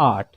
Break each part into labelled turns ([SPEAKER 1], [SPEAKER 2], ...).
[SPEAKER 1] 8,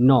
[SPEAKER 1] 9,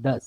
[SPEAKER 1] 10,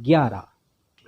[SPEAKER 1] 11,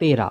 [SPEAKER 1] 13,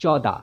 [SPEAKER 1] 14,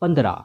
[SPEAKER 1] 15,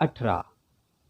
[SPEAKER 1] 18,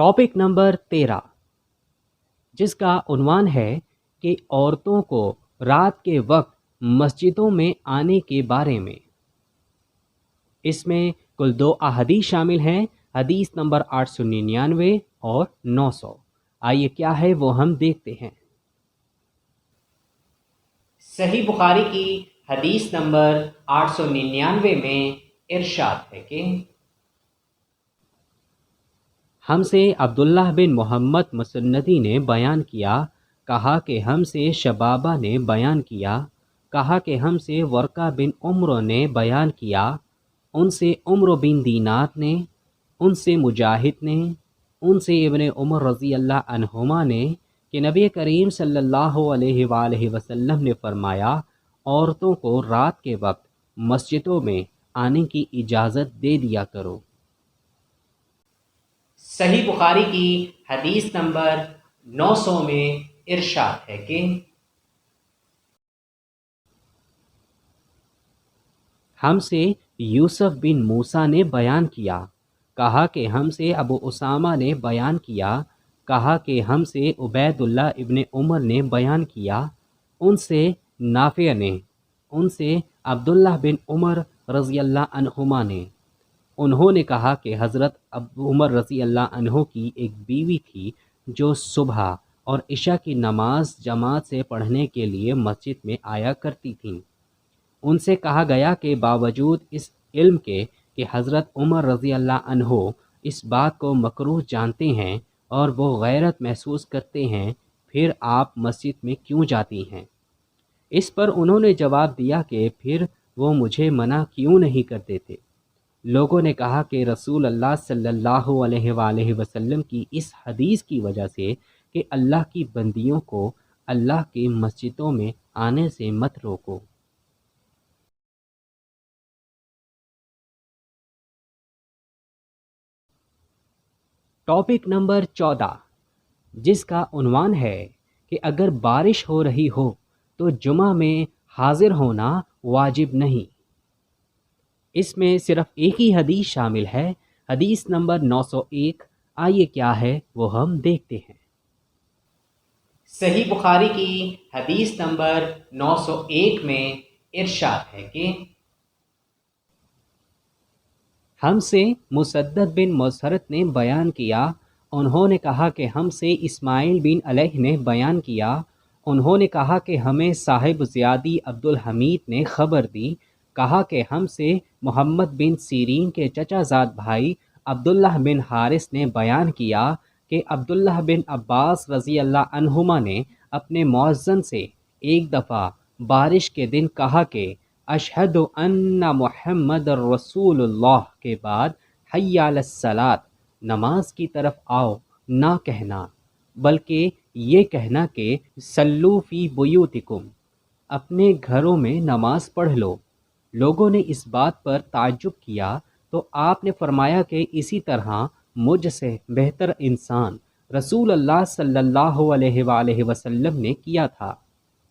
[SPEAKER 1] topic number 13، جس کا عنوان ہے کہ عورتوں کو رات کے وقت مسجدوں میں آنے کے بارے میں۔ اس میں کل 2 احادیث شامل ہیں، حدیث نمبر 899 اور 900۔ آئیے کیا ہے وہ ہم دیکھتے ہیں۔ صحیح بخاری کی حدیث نمبر 899 میں ارشاد ہے کہ ہم سے عبداللہ بن محمد مسندی نے بیان کیا، کہا کہ ہم سے شبابہ نے بیان کیا، کہا کہ ہم سے ورقہ بن عمر نے بیان کیا، ان سے عمر بن دینار نے، ان سے مجاہد نے، ان سے ابن عمر رضی اللہ عنہما نے کہ نبی کریم صلی اللہ علیہ وآلہ وسلم نے فرمایا، عورتوں کو رات کے وقت مسجدوں میں آنے کی اجازت دے دیا کرو۔ صحیح بخاری کی حدیث نمبر 900 میں ارشاد ہے کہ ہم سے یوسف بن موسیٰ نے بیان کیا، کہا کہ ہم سے ابو اسامہ نے بیان کیا، کہا کہ ہم سے عبید اللہ ابن عمر نے بیان کیا، ان سے نافع نے، ان سے عبداللہ بن عمر رضی اللہ عنہما نے، انہوں نے کہا کہ حضرت عمر رضی اللہ عنہ کی ایک بیوی تھی جو صبح اور عشاء کی نماز جماعت سے پڑھنے کے لیے مسجد میں آیا کرتی تھیں۔ ان سے کہا گیا کہ باوجود اس علم کے کہ حضرت عمر رضی اللہ عنہ اس بات کو مکروہ جانتے ہیں اور وہ غیرت محسوس کرتے ہیں، پھر آپ مسجد میں کیوں جاتی ہیں؟ اس پر انہوں نے جواب دیا کہ پھر وہ مجھے منع کیوں نہیں کرتے تھے؟ لوگوں نے کہا کہ رسول اللہ صلی اللہ علیہ وآلہ وسلم کی اس حدیث کی وجہ سے کہ اللہ کی بندیوں کو اللہ کی مسجدوں میں آنے سے مت روکو۔ ٹاپک نمبر 14، جس کا عنوان ہے کہ اگر بارش ہو رہی ہو تو جمعہ میں حاضر ہونا واجب نہیں۔ اس میں صرف ایک ہی حدیث شامل ہے، حدیث نمبر 901۔ آئیے کیا ہے وہ ہم دیکھتے ہیں۔ صحیح بخاری کی حدیث نمبر 901 میں ارشاد ہے کہ ہم سے مسدد بن مسرت نے بیان کیا، انہوں نے کہا کہ ہم سے اسماعیل بن علیہ نے بیان کیا، انہوں نے کہا کہ ہمیں صاحب زیادی عبد الحمید نے خبر دی، کہا کہ ہم سے محمد بن سیرین کے چچا زاد بھائی عبداللہ بن حارث نے بیان کیا کہ عبداللہ بن عباس رضی اللہ عنہما نے اپنے مؤذن سے ایک دفعہ بارش کے دن کہا کہ اشہد ان محمد رسول اللہ کے بعد حی علی الصلاۃ، نماز کی طرف آؤ نہ کہنا، بلکہ یہ کہنا کہ صلو فی بیوتکم، اپنے گھروں میں نماز پڑھ لو۔ لوگوں نے اس بات پر تعجب کیا تو آپ نے فرمایا کہ اسی طرح مجھ سے بہتر انسان رسول اللہ صلی اللہ علیہ وآلہ وسلم نے کیا تھا۔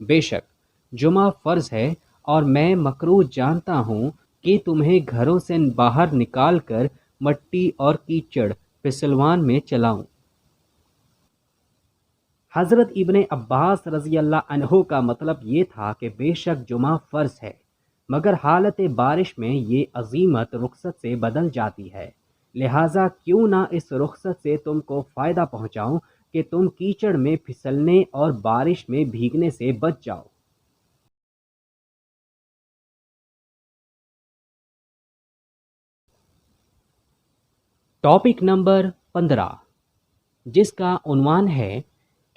[SPEAKER 1] بے شک جمعہ فرض ہے اور میں مکروہ جانتا ہوں کہ تمہیں گھروں سے باہر نکال کر مٹی اور کیچڑ پسلوان میں چلاؤں۔ حضرت ابن عباس رضی اللہ عنہ کا مطلب یہ تھا کہ بے شک جمعہ فرض ہے، مگر حالت بارش میں یہ عزیمت رخصت سے بدل جاتی ہے، لہٰذا کیوں نہ اس رخصت سے تم کو فائدہ پہنچاؤں کہ تم کیچڑ میں پھسلنے اور بارش میں بھیگنے سے بچ جاؤ۔ ٹاپک نمبر 15، جس کا عنوان ہے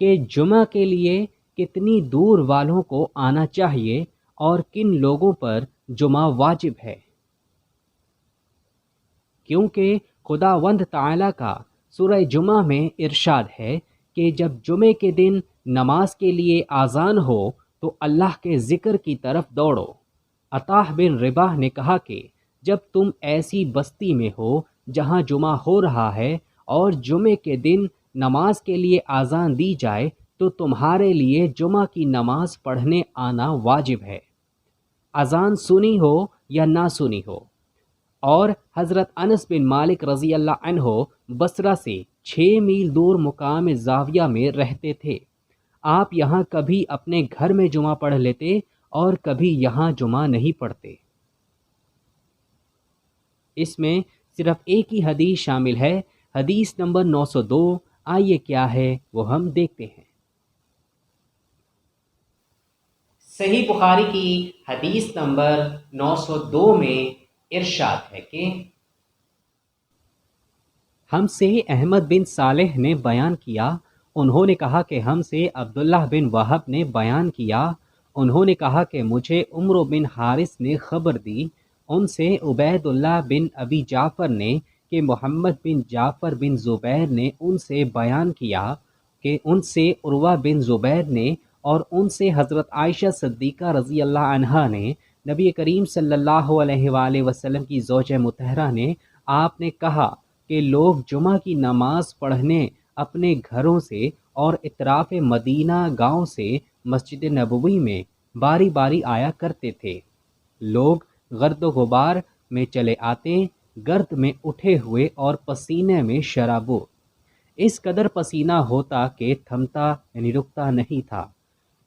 [SPEAKER 1] کہ جمعہ کے لیے کتنی دور والوں کو آنا چاہیے اور کن لوگوں پر جمعہ واجب ہے۔ کیونکہ خداوند تعالیٰ کا سورہ جمعہ میں ارشاد ہے کہ جب جمعے کے دن نماز کے لیے آذان ہو تو اللہ کے ذکر کی طرف دوڑو۔ عطاء بن رباح نے کہا کہ جب تم ایسی بستی میں ہو جہاں جمعہ ہو رہا ہے اور جمعے کے دن نماز کے لیے آذان دی جائے تو تمہارے لیے جمعہ کی نماز پڑھنے آنا واجب ہے، اذان سنی ہو یا نہ سنی ہو۔ اور حضرت انس بن مالک رضی اللہ عنہ بصرہ سے 6 میل دور مقام زاویہ میں رہتے تھے۔ آپ یہاں کبھی اپنے گھر میں جمعہ پڑھ لیتے اور کبھی یہاں جمعہ نہیں پڑھتے۔ اس میں صرف ایک ہی حدیث شامل ہے، حدیث نمبر 902۔ آئیے کیا ہے وہ ہم دیکھتے ہیں۔ صحیح بخاری کی حدیث نمبر 902 میں ارشاد ہے کہ ہم سے احمد بن صالح نے بیان کیا، انہوں نے کہا کہ ہم سے عبداللہ بن وہب نے بیان کیا، انہوں نے کہا کہ مجھے عمرو بن حارث نے خبر دی، ان سے عبید اللہ بن ابی جعفر نے کہ محمد بن جعفر بن زبیر نے ان سے بیان کیا کہ ان سے عروہ بن زبیر نے اور ان سے حضرت عائشہ صدیقہ رضی اللہ عنہا نے نبی کریم صلی اللہ علیہ وآلہ وسلم کی زوجہ مطہرہ نے آپ نے کہا کہ لوگ جمعہ کی نماز پڑھنے اپنے گھروں سے اور اطراف مدینہ گاؤں سے مسجد نبوی میں باری باری آیا کرتے تھے۔ لوگ گرد و غبار میں چلے آتے، گرد میں اٹھے ہوئے اور پسینے میں شرابو، اس قدر پسینہ ہوتا کہ تھمتا یعنی رکتا نہیں تھا۔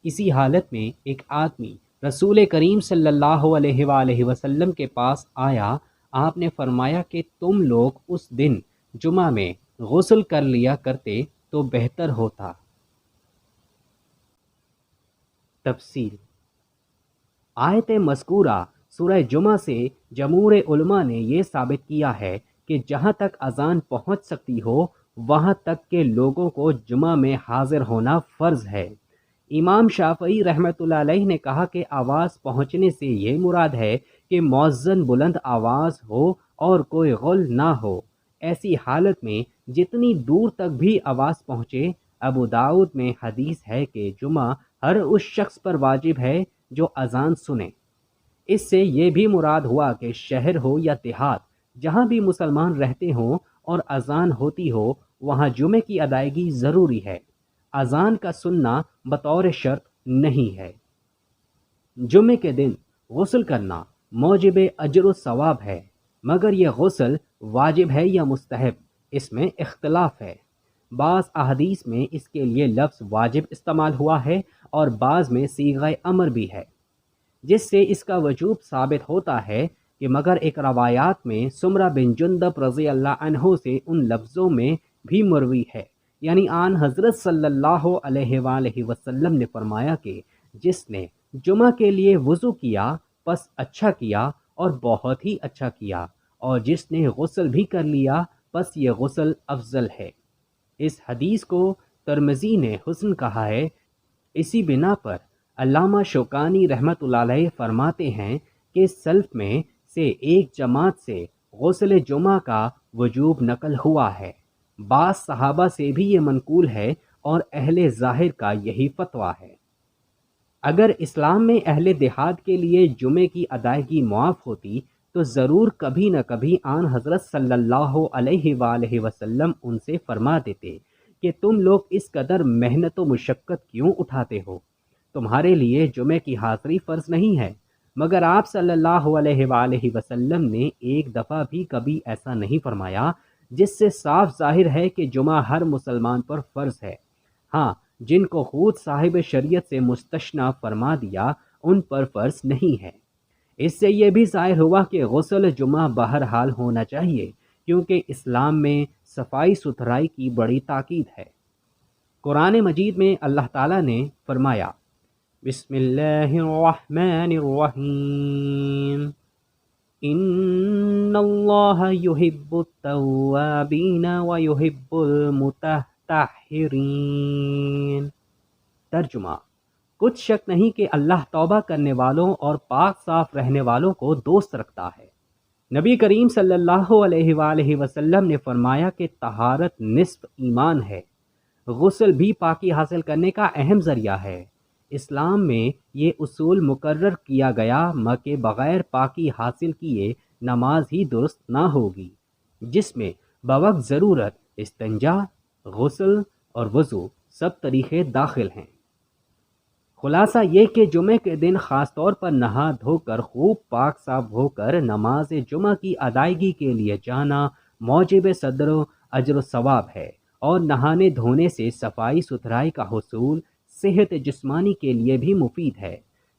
[SPEAKER 1] اسی حالت میں ایک آدمی رسول کریم صلی اللہ علیہ وآلہ وسلم کے پاس آیا، آپ نے فرمایا کہ تم لوگ اس دن جمعہ میں غسل کر لیا کرتے تو بہتر ہوتا۔ تفصیل: آیت مذکورہ سورہ جمعہ سے جمہور علماء نے یہ ثابت کیا ہے کہ جہاں تک اذان پہنچ سکتی ہو وہاں تک کے لوگوں کو جمعہ میں حاضر ہونا فرض ہے۔ امام شافعی رحمۃ اللہ علیہ نے کہا کہ آواز پہنچنے سے یہ مراد ہے کہ مؤذن بلند آواز ہو اور کوئی غل نہ ہو۔ ایسی حالت میں جتنی دور تک بھی آواز پہنچے، ابو داؤد میں حدیث ہے کہ جمعہ ہر اس شخص پر واجب ہے جو اذان سنے۔ اس سے یہ بھی مراد ہوا کہ شہر ہو یا دیہات، جہاں بھی مسلمان رہتے ہوں اور اذان ہوتی ہو وہاں جمعے کی ادائیگی ضروری ہے۔ اذان کا سننا بطور شرط نہیں ہے۔ جمعے کے دن غسل کرنا موجب اجر و ثواب ہے، مگر یہ غسل واجب ہے یا مستحب، اس میں اختلاف ہے۔ بعض احادیث میں اس کے لیے لفظ واجب استعمال ہوا ہے اور بعض میں صیغہ امر بھی ہے، جس سے اس کا وجوب ثابت ہوتا ہے کہ مگر ایک روایات میں سمرہ بن جندب رضی اللہ عنہ سے ان لفظوں میں بھی مروی ہے، یعنی آن حضرت صلی اللہ علیہ وآلہ وسلم نے فرمایا کہ جس نے جمعہ کے لیے وضو کیا پس اچھا کیا اور بہت ہی اچھا کیا، اور جس نے غسل بھی کر لیا پس یہ غسل افضل ہے۔ اس حدیث کو ترمذی نے حسن کہا ہے۔ اسی بنا پر علامہ شوکانی رحمۃ اللہ علیہ فرماتے ہیں کہ سلف میں سے ایک جماعت سے غسل جمعہ کا وجوب نقل ہوا ہے، بعض صحابہ سے بھی یہ منقول ہے اور اہل ظاہر کا یہی فتویٰ ہے۔ اگر اسلام میں اہل دیہات کے لیے جمعے کی ادائیگی معاف ہوتی تو ضرور کبھی نہ کبھی آن حضرت صلی اللہ علیہ وآلہ وسلم ان سے فرما دیتے کہ تم لوگ اس قدر محنت و مشقت کیوں اٹھاتے ہو، تمہارے لیے جمعے کی حاضری فرض نہیں ہے، مگر آپ صلی اللہ علیہ وآلہ وسلم نے ایک دفعہ بھی کبھی ایسا نہیں فرمایا، جس سے صاف ظاہر ہے کہ جمعہ ہر مسلمان پر فرض ہے۔ ہاں، جن کو خود صاحب شریعت سے مستثنیٰ فرما دیا ان پر فرض نہیں ہے۔ اس سے یہ بھی ظاہر ہوا کہ غسل جمعہ بہرحال ہونا چاہیے، کیونکہ اسلام میں صفائی ستھرائی کی بڑی تاکید ہے۔ قرآن مجید میں اللہ تعالیٰ نے فرمایا، بسم اللہ الرحمن الرحیم، ان اللہ یحب التوابین ویحب المتطہرین۔ ترجمہ: کچھ شک نہیں کہ اللہ توبہ کرنے والوں اور پاک صاف رہنے والوں کو دوست رکھتا ہے۔ نبی کریم صلی اللہ علیہ وآلہ وسلم نے فرمایا کہ طہارت نصف ایمان ہے۔ غسل بھی پاکی حاصل کرنے کا اہم ذریعہ ہے۔ اسلام میں یہ اصول مقرر کیا گیا کہ بغیر پاکی حاصل کیے نماز ہی درست نہ ہوگی، جس میں بوقت ضرورت استنجا، غسل اور وضو سب طریقے داخل ہیں۔ خلاصہ یہ کہ جمعے کے دن خاص طور پر نہا دھو کر خوب پاک صاف ہو کر نماز جمعہ کی ادائیگی کے لیے جانا موجب صدر و اجر و ثواب ہے، اور نہانے دھونے سے صفائی ستھرائی کا حصول صحت جسمانی کے لیے بھی مفید ہے۔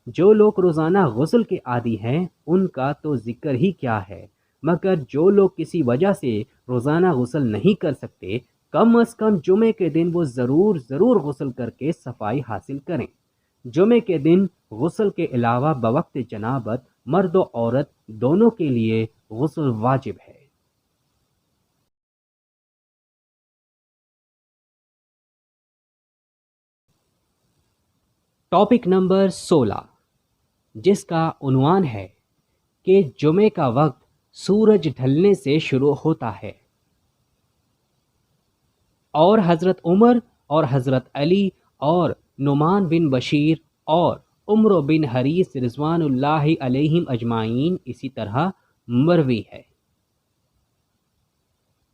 [SPEAKER 1] جو لوگ روزانہ غسل کے عادی ہیں ان کا تو ذکر ہی کیا ہے، مگر جو لوگ کسی وجہ سے روزانہ غسل نہیں کر سکتے، کم از کم جمعے کے دن وہ ضرور غسل کر کے صفائی حاصل کریں۔ جمعے کے دن غسل کے علاوہ بوقت جنابت مرد و عورت دونوں کے لیے غسل واجب ہے۔ ٹاپک نمبر 16، جس کا عنوان ہے کہ جمعے کا وقت سورج ڈھلنے سے شروع ہوتا ہے، اور حضرت عمر اور حضرت علی اور نعمان بن بشیر اور عمر بن حریث رضوان اللہ علیہم اجمعین اسی طرح مروی ہے۔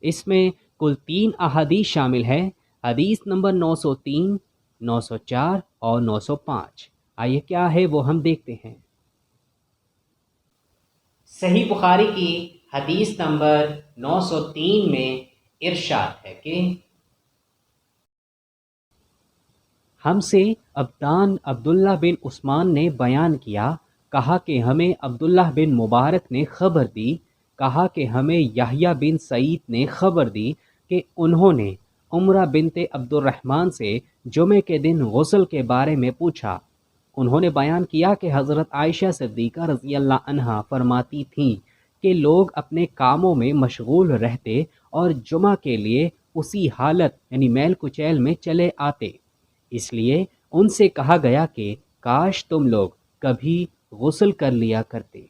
[SPEAKER 1] اس میں کل 3 احادیث شامل ہے، حدیث نمبر 903، 904 اور 905۔ آئیے کیا ہے وہ ہم دیکھتے ہیں۔ صحیح بخاری کی حدیث نمبر 903 میں ارشاد ہے کہ ہم سے ابدان عبداللہ بن عثمان نے بیان کیا، کہا کہ ہمیں عبداللہ بن مبارک نے خبر دی، کہا کہ ہمیں یحییٰ بن سعید نے خبر دی کہ انہوں نے عمرہ بنت عبد الرحمن سے جمعے کے دن غسل کے بارے میں پوچھا۔ انہوں نے بیان کیا کہ حضرت عائشہ صدیقہ رضی اللہ عنہا فرماتی تھیں کہ لوگ اپنے کاموں میں مشغول رہتے اور جمعہ کے لیے اسی حالت یعنی میل کچیل میں چلے آتے، اس لیے ان سے کہا گیا کہ کاش تم لوگ کبھی غسل کر لیا کرتے۔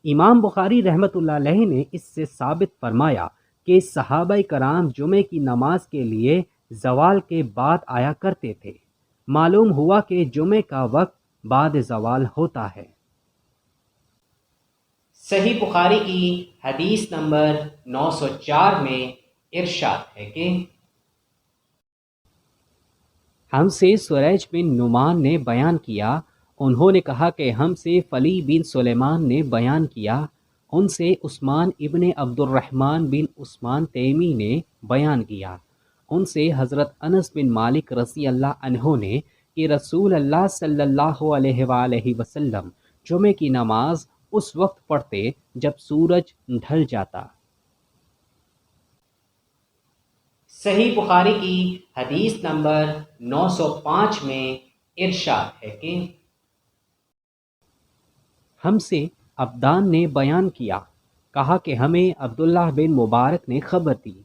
[SPEAKER 1] امام بخاری رحمۃ اللہ علیہ نے اس سے ثابت فرمایا کہ صحابہ کرام جمعے کی نماز کے لیے زوال کے بعد آیا کرتے تھے۔ معلوم ہوا کہ جمعے کا وقت بعد زوال ہوتا ہے۔ صحیح بخاری کی حدیث نمبر 904 میں ارشاد ہے کہ ہم سے سریج بن نعمان نے بیان کیا، انہوں نے کہا کہ ہم سے فلی بن سلیمان نے بیان کیا، ان سے عثمان ابن عبد الرحمن بن عثمان تیمی نے بیان کیا، ان سے حضرت انس بن مالک رضی اللہ عنہ نے کہ رسول اللہ صلی اللہ علیہ وآلہ وسلم جمعے کی نماز اس وقت پڑھتے جب سورج ڈھل جاتا۔ صحیح بخاری کی حدیث نمبر 905 میں ارشاد ہے کہ ہم سے ابدان نے بیان کیا، کہا کہ ہمیں عبداللہ بن مبارک نے خبر دی،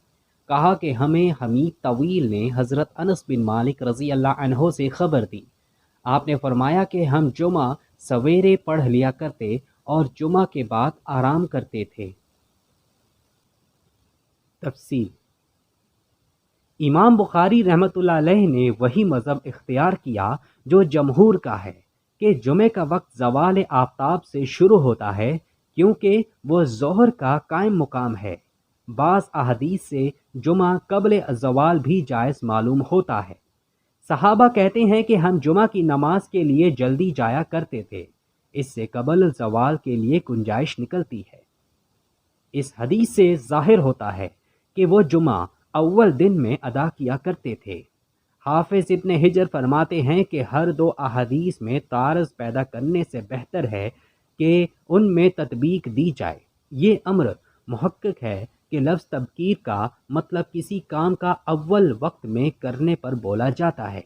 [SPEAKER 1] کہا کہ ہمیں حمید طویل نے حضرت انس بن مالک رضی اللہ عنہ سے خبر دی۔ آپ نے فرمایا کہ ہم جمعہ سویرے پڑھ لیا کرتے اور جمعہ کے بعد آرام کرتے تھے۔ تفصیل: امام بخاری رحمۃ اللہ علیہ نے وہی مذہب اختیار کیا جو جمہور کا ہے کہ جمعے کا وقت زوال آفتاب سے شروع ہوتا ہے، کیونکہ وہ ظہر کا قائم مقام ہے۔ بعض احادیث سے جمعہ قبل زوال بھی جائز معلوم ہوتا ہے۔ صحابہ کہتے ہیں کہ ہم جمعہ کی نماز کے لیے جلدی جایا کرتے تھے، اس سے قبل زوال کے لیے گنجائش نکلتی ہے۔ اس حدیث سے ظاہر ہوتا ہے کہ وہ جمعہ اول دن میں ادا کیا کرتے تھے۔ حافظ ابن حجر فرماتے ہیں کہ ہر 2 احادیث میں تعارض پیدا کرنے سے بہتر ہے کہ ان میں تطبیق دی جائے۔ یہ امر محقق ہے کہ لفظ تبکیر کا مطلب کسی کام کا اول وقت میں کرنے پر بولا جاتا ہے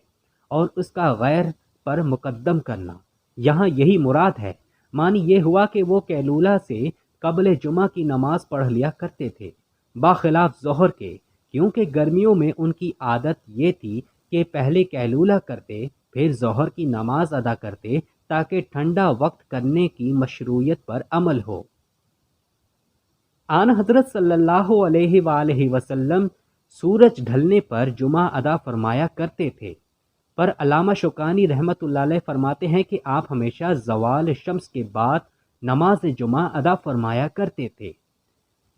[SPEAKER 1] اور اس کا غیر پر مقدم کرنا، یہاں یہی مراد ہے۔ معنی یہ ہوا کہ وہ قیلولہ سے قبل جمعہ کی نماز پڑھ لیا کرتے تھے، باخلاف ظہر کے، کیونکہ گرمیوں میں ان کی عادت یہ تھی کہ پہلے قیلولہ کرتے پھر ظہر کی نماز ادا کرتے تاکہ ٹھنڈا وقت کرنے کی مشروعیت پر عمل ہو۔ آن حضرت صلی اللہ علیہ وآلہ وسلم سورج ڈھلنے پر جمعہ ادا فرمایا کرتے تھے، پر علامہ شوکانی رحمۃ اللہ علیہ فرماتے ہیں کہ آپ ہمیشہ زوال شمس کے بعد نماز جمعہ ادا فرمایا کرتے تھے۔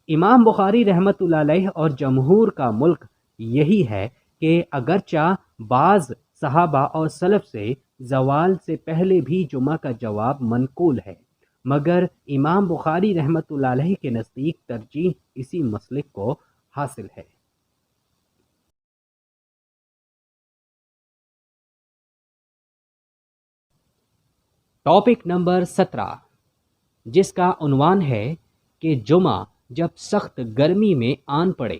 [SPEAKER 1] امام بخاری رحمۃ اللہ علیہ اور جمہور کا ملک یہی ہے کہ اگرچہ بعض صحابہ اور سلف سے زوال سے پہلے بھی جمعہ کا جواب منقول ہے، مگر امام بخاری رحمۃ اللہ علیہ کے نزدیک ترجیح اسی مسلک کو حاصل ہے۔ ٹاپک نمبر 17، جس کا عنوان ہے کہ جمعہ جب سخت گرمی میں آن پڑے۔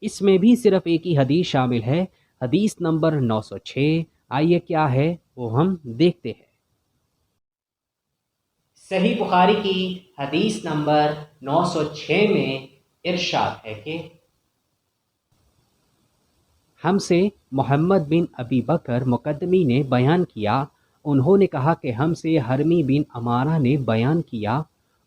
[SPEAKER 1] اس میں بھی صرف ایک ہی حدیث شامل ہے، حدیث نمبر 906۔ آئیے کیا ہے وہ ہم دیکھتے ہیں۔ صحیح بخاری کی حدیث نمبر 906 میں ارشاد ہے کہ ہم سے محمد بن ابی بکر مقدمی نے بیان کیا، انہوں نے کہا کہ ہم سے حرمی بن عمارہ نے بیان کیا،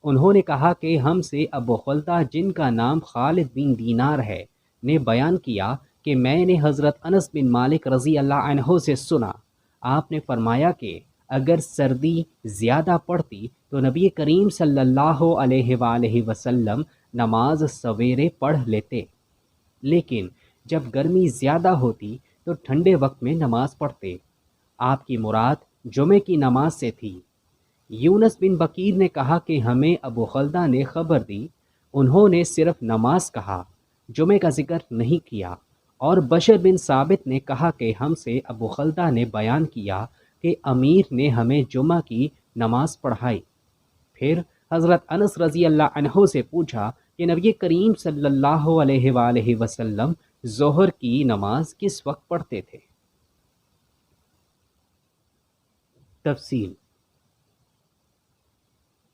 [SPEAKER 1] انہوں نے کہا کہ ہم سے ابو خلدہ جن کا نام خالد بن دینار ہے نے بیان کیا کہ میں نے حضرت انس بن مالک رضی اللہ عنہ سے سنا، آپ نے فرمایا کہ اگر سردی زیادہ پڑتی تو نبی کریم صلی اللہ علیہ وآلہ وسلم نماز سویرے پڑھ لیتے، لیکن جب گرمی زیادہ ہوتی تو ٹھنڈے وقت میں نماز پڑھتے۔ آپ کی مراد جمعے کی نماز سے تھی۔ یونس بن بکیر نے کہا کہ ہمیں ابو خلدہ نے خبر دی، انہوں نے صرف نماز کہا، جمعے کا ذکر نہیں کیا، اور بشر بن ثابت نے کہا کہ ہم سے ابو خلدہ نے بیان کیا کہ امیر نے ہمیں جمعہ کی نماز پڑھائی۔ پھر حضرت انس رضی اللہ عنہ سے پوچھا کہ نبی کریم صلی اللہ علیہ وآلہ وسلم ظہر کی نماز کس وقت پڑھتے تھے؟ تفصیل: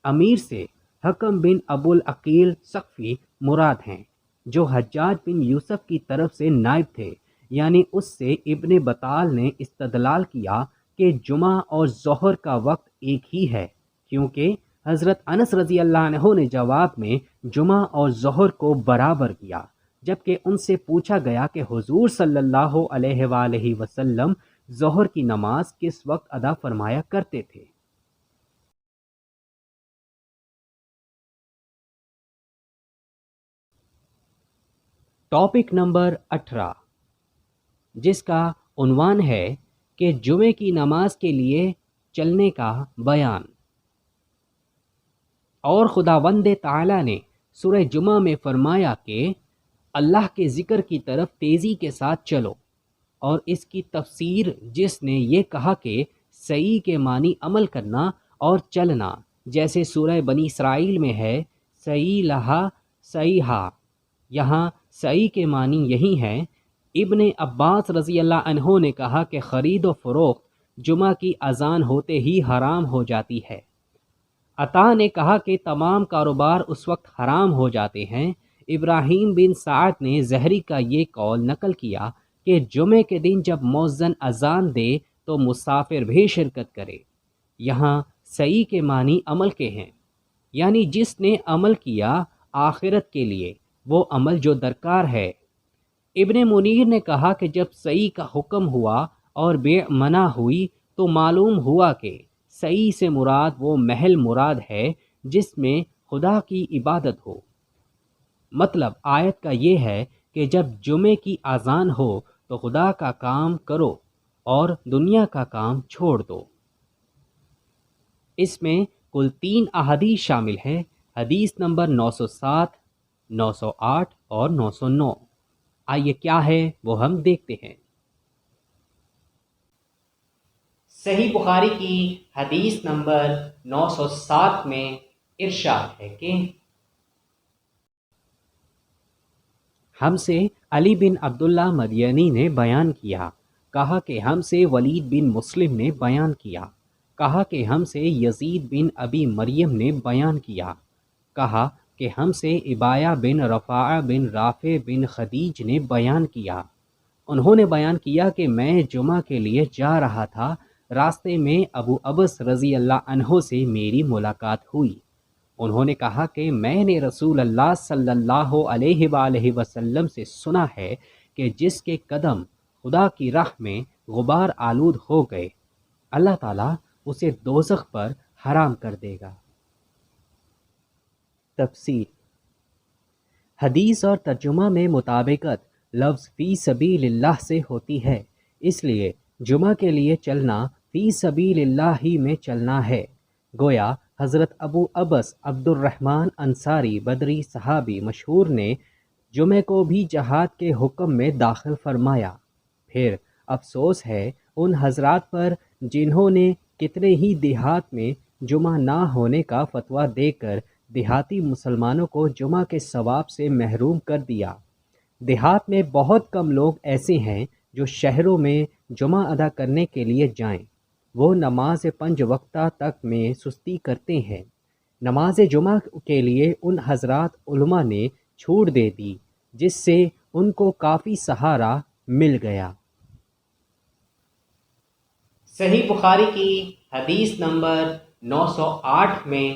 [SPEAKER 1] امیر سے حکم بن ابو العقیل ثقفی مراد ہیں، جو حجاج بن یوسف کی طرف سے نائب تھے، یعنی اس سے ابن بطال نے استدلال کیا کہ جمعہ اور ظہر کا وقت ایک ہی ہے، کیونکہ حضرت انس رضی اللہ عنہ نے جواب میں جمعہ اور ظہر کو برابر کیا، جبکہ ان سے پوچھا گیا کہ حضور صلی اللہ علیہ وآلہ وسلم ظہر کی نماز کس وقت ادا فرمایا کرتے تھے۔ ٹاپک نمبر 18، جس کا عنوان ہے کہ جمعے کی نماز کے لیے چلنے کا بیان۔ اور خداوند تعالی نے سورہ جمعہ میں فرمایا کہ اللہ کے ذکر کی طرف تیزی کے ساتھ چلو، اور اس کی تفسیر جس نے یہ کہا کہ سعی کے معنی عمل کرنا اور چلنا، جیسے سورہ بنی اسرائیل میں ہے سعی لہا سعیہا، یہاں سعی کے معنی یہی ہیں۔ ابن عباس رضی اللہ عنہ نے کہا کہ خرید و فروخت جمعہ کی اذان ہوتے ہی حرام ہو جاتی ہے۔ عطا نے کہا کہ تمام کاروبار اس وقت حرام ہو جاتے ہیں۔ ابراہیم بن سعد نے زہری کا یہ قول نقل کیا کہ جمعے کے دن جب مؤذن اذان دے تو مسافر بھی شرکت کرے۔ یہاں سعی کے معنی عمل کے ہیں، یعنی جس نے عمل کیا آخرت کے لیے، وہ عمل جو درکار ہے۔ ابن منیر نے کہا کہ جب سعی کا حکم ہوا اور بیع منع ہوئی تو معلوم ہوا کہ سعی سے مراد وہ محل مراد ہے جس میں خدا کی عبادت ہو۔ مطلب آیت کا یہ ہے کہ جب جمعے کی اذان ہو تو خدا کا کام کرو اور دنیا کا کام چھوڑ دو۔ اس میں کل 3 احادیث شامل ہیں، حدیث نمبر 907، 908 اور 909۔ آئیے کیا ہے وہ ہم دیکھتے ہیں۔ صحیح بخاری کی حدیث نمبر 907 میں ارشاد ہے کہ ہم سے علی بن عبداللہ مدینی نے بیان کیا، کہا کہ ہم سے ولید بن مسلم نے بیان کیا، کہا کہ ہم سے یزید بن ابی مریم نے بیان کیا، کہا کہ ہم سے ابایہ بن رفاعہ بن رافع بن خدیج نے بیان کیا، انہوں نے بیان کیا کہ میں جمعہ کے لیے جا رہا تھا، راستے میں ابو ابس رضی اللہ عنہ سے میری ملاقات ہوئی، انہوں نے کہا کہ میں نے رسول اللہ صلی اللہ علیہ وآلہ وسلم سے سنا ہے کہ جس کے قدم خدا کی راہ میں غبار آلود ہو گئے، اللہ تعالیٰ اسے دوزخ پر حرام کر دے گا۔ تفسیر: حدیث اور ترجمہ میں مطابقت لفظ فی سبیل اللہ سے ہوتی ہے، اس لیے جمعہ کے لیے چلنا فی سبیل اللہ ہی میں چلنا ہے۔ گویا حضرت ابو ابس عبد الرحمن انصاری بدری صحابی مشہور نے جمعہ کو بھی جہاد کے حکم میں داخل فرمایا۔ پھر افسوس ہے ان حضرات پر جنہوں نے کتنے ہی دیہات میں جمعہ نہ ہونے کا فتویٰ دے کر دیہاتی مسلمانوں کو جمعہ کے ثواب سے محروم کر دیا۔ دیہات میں بہت کم لوگ ایسے ہیں جو شہروں میں جمعہ ادا کرنے کے لیے جائیں۔ وہ نماز 5 وقتہ تک میں سستی کرتے ہیں۔ نماز جمعہ کے لیے ان حضرات علماء نے چھوٹ دے دی، جس سے ان کو کافی سہارا مل گیا۔ صحیح بخاری کی حدیث نمبر 908 میں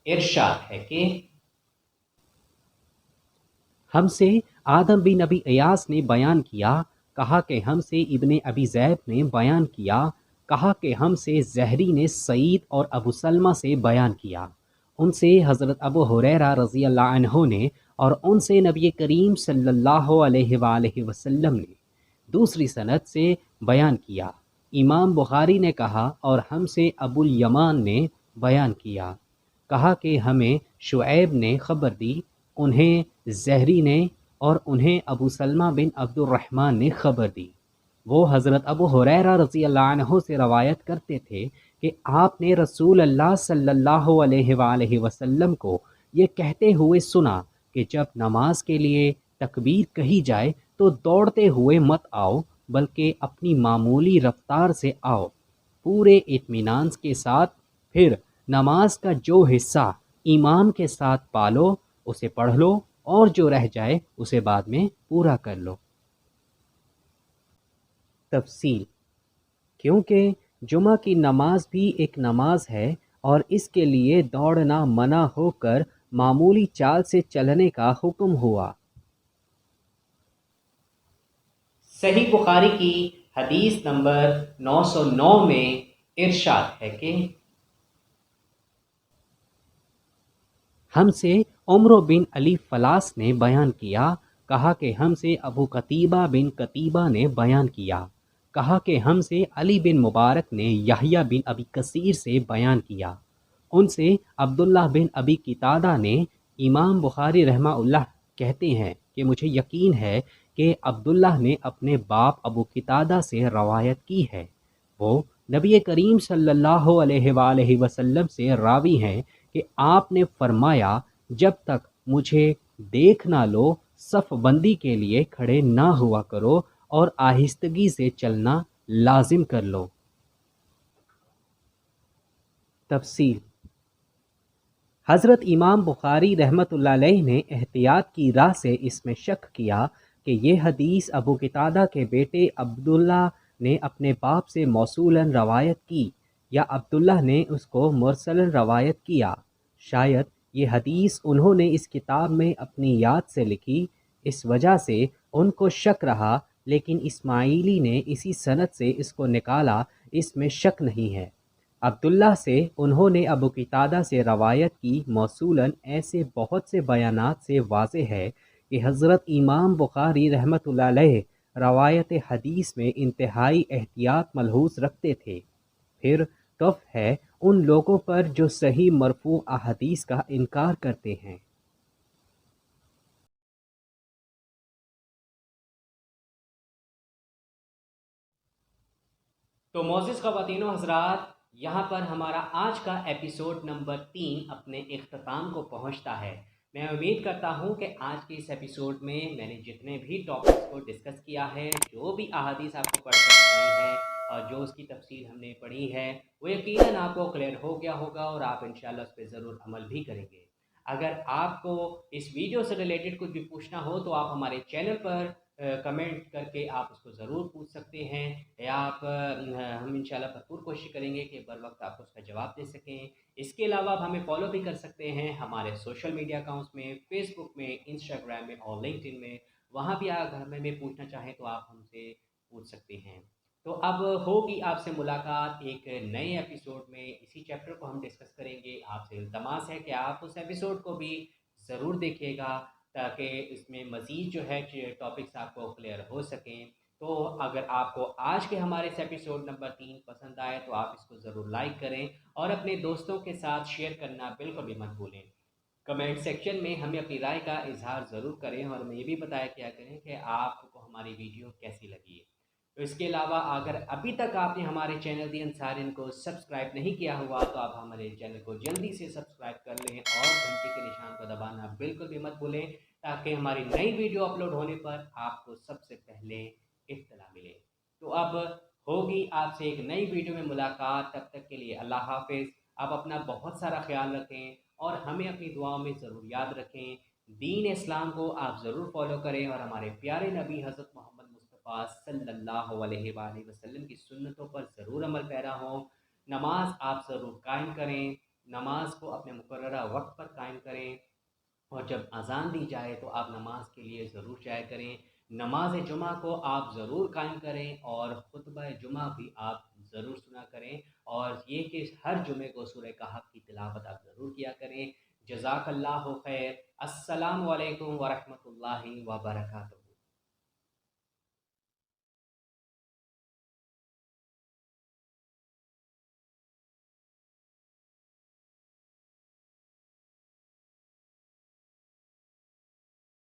[SPEAKER 1] ارشاد ہے کہ ہم سے آدم بن ابی ایاس نے بیان کیا، کہا کہ ہم سے ابن ابی ذئب نے بیان کیا، کہا کہ ہم سے زہری نے سعید اور ابو سلمہ سے بیان کیا، ان سے حضرت ابو ہریرہ رضی اللہ عنہ نے، اور ان سے نبی کریم صلی اللہ علیہ وآلہ وسلم نے دوسری سند سے بیان کیا۔ امام بخاری نے کہا اور ہم سے ابو الیمان نے بیان کیا، کہا کہ ہمیں شعیب نے خبر دی، انہیں زہری نے اور انہیں ابو سلمہ بن عبد الرحمن نے خبر دی۔ وہ حضرت ابو ہریرہ رضی اللہ عنہ سے روایت کرتے تھے کہ آپ نے رسول اللہ صلی اللہ علیہ وآلہ وسلم کو یہ کہتے ہوئے سنا کہ جب نماز کے لیے تکبیر کہی جائے تو دوڑتے ہوئے مت آؤ، بلکہ اپنی معمولی رفتار سے آؤ، پورے اطمینان کے ساتھ، پھر نماز کا جو حصہ امام کے ساتھ پالو اسے پڑھ لو، اور جو رہ جائے اسے بعد میں پورا کر لو۔ تفصیل: کیونکہ جمعہ کی نماز بھی ایک نماز ہے اور اس کے لیے دوڑنا منع ہو کر معمولی چال سے چلنے کا حکم ہوا۔ صحیح بخاری کی حدیث نمبر 909 میں ارشاد ہے کہ ہم سے عمرو بن علی فلاس نے بیان کیا، کہا کہ ہم سے ابو قتیبہ بن قتیبہ نے بیان کیا، کہا کہ ہم سے علی بن مبارک نے یحییٰ بن ابی کثیر سے بیان کیا، ان سے عبداللہ بن ابی قتادہ نے۔ امام بخاری رحمہ اللہ کہتے ہیں کہ مجھے یقین ہے کہ عبداللہ نے اپنے باپ ابو قتادہ سے روایت کی ہے، وہ نبی کریم صلی اللہ علیہ وآلہ وسلم سے راوی ہیں کہ آپ نے فرمایا، جب تک مجھے دیکھ نہ لو صف بندی کے لیے کھڑے نہ ہوا کرو اور آہستگی سے چلنا لازم کر لو۔ تفصیل: حضرت امام بخاری رحمۃ اللہ علیہ نے احتیاط کی راہ سے اس میں شک کیا کہ یہ حدیث ابو قتادہ کے بیٹے عبداللہ نے اپنے باپ سے موصولاً روایت کی یا عبداللہ نے اس کو مرسلاً روایت کیا۔ شاید یہ حدیث انہوں نے اس کتاب میں اپنی یاد سے لکھی، اس وجہ سے ان کو شک رہا، لیکن اسماعیلی نے اسی سند سے اس کو نکالا، اس میں شک نہیں ہے۔ عبداللہ سے انہوں نے ابو قتادہ سے روایت کی موصولاً ایسے بہت سے بیانات سے واضح ہے کہ حضرت امام بخاری رحمۃ اللہ علیہ روایت حدیث میں انتہائی احتیاط ملحوظ رکھتے تھے۔ پھر کف ہے ان لوگوں پر جو صحیح مرفوع احادیث کا انکار کرتے ہیں۔ تو معزز خواتین و حضرات، یہاں پر ہمارا آج کا ایپیسوڈ نمبر 3 اپنے اختتام کو پہنچتا ہے۔ میں امید کرتا ہوں کہ آج کے اس ایپیسوڈ میں نے جتنے بھی ٹاپکس کو ڈسکس کیا ہے، جو بھی احادیث آپ کو پڑھ کر سنائی ہے اور جو اس کی تفصیل ہم نے پڑھی ہے، وہ یقیناً آپ کو کلیئر ہو گیا ہوگا اور آپ انشاءاللہ اس پہ ضرور عمل بھی کریں گے۔ اگر آپ کو اس ویڈیو سے ریلیٹڈ کچھ بھی پوچھنا ہو تو آپ ہمارے چینل پر کمنٹ کر کے آپ اس کو ضرور پوچھ سکتے ہیں، یا آپ ہم انشاءاللہ بھرپور کوشش کریں گے کہ بر وقت آپ کو اس کا جواب دے سکیں۔ اس کے علاوہ آپ ہمیں فالو بھی کر سکتے ہیں ہمارے سوشل میڈیا اکاؤنٹس میں، فیس بک میں، انسٹاگرام میں اور لنکڈ ان میں، وہاں بھی اگر ہمیں پوچھنا چاہیں تو آپ ہم سے پوچھ سکتے ہیں۔ تو اب ہوگی آپ سے ملاقات ایک نئے ایپیسوڈ میں، اسی چیپٹر کو ہم ڈسکس کریں گے۔ آپ سے التماس ہے کہ آپ اس ایپیسوڈ کو بھی ضرور دیکھیے گا۔ تاکہ اس میں مزید جو ہے ٹاپکس آپ کو کلیئر ہو سکیں۔ تو اگر آپ کو آج کے ہمارے اس ایپیسوڈ نمبر 3 پسند آئے تو آپ اس کو ضرور لائک کریں اور اپنے دوستوں کے ساتھ شیئر کرنا بالکل بھی مت بھولیں۔ کمنٹ سیکشن میں ہمیں اپنی رائے کا اظہار ضرور کریں اور ہمیں یہ بھی بتایا کیا کریں کہ آپ کو ہماری ویڈیو کیسی لگی ہے۔ تو اس کے علاوہ اگر ابھی تک آپ نے ہمارے چینل دی انصارین کو سبسکرائب نہیں کیا ہوا تو آپ ہمارے چینل کو جلدی سے سبسکرائب کر لیں اور گھنٹی کے نشان کو دبانا بالکل بھی مت بھولیں، تاکہ ہماری نئی ویڈیو اپلوڈ ہونے پر آپ کو سب سے پہلے اطلاع ملے۔ تو اب ہوگی آپ سے ایک نئی ویڈیو میں ملاقات، تب تک کے لیے اللہ حافظ۔ آپ اپنا بہت سارا خیال رکھیں اور ہمیں اپنی دعاؤں میں ضرور یاد رکھیں۔ دین اسلام کو آپ ضرور فالو کریں اور ہمارے پیارے نبی حضرت محمد مصطفیٰ صلی اللہ علیہ وآلہ وسلم کی سنتوں پر ضرور عمل پیرا ہوں۔ نماز آپ ضرور قائم کریں، نماز کو اپنے مقررہ وقت پر قائم کریں، اور جب اذان دی جائے تو آپ نماز کے لیے ضرور جایا کریں۔ نماز جمعہ کو آپ ضرور قائم کریں اور خطبہ جمعہ بھی آپ ضرور سنا کریں، اور یہ کہ ہر جمعے کو سورہ کہف کی تلاوت آپ ضرور کیا کریں۔ جزاک اللہ خیر۔ السلام علیکم ورحمۃ اللہ وبرکاتہ۔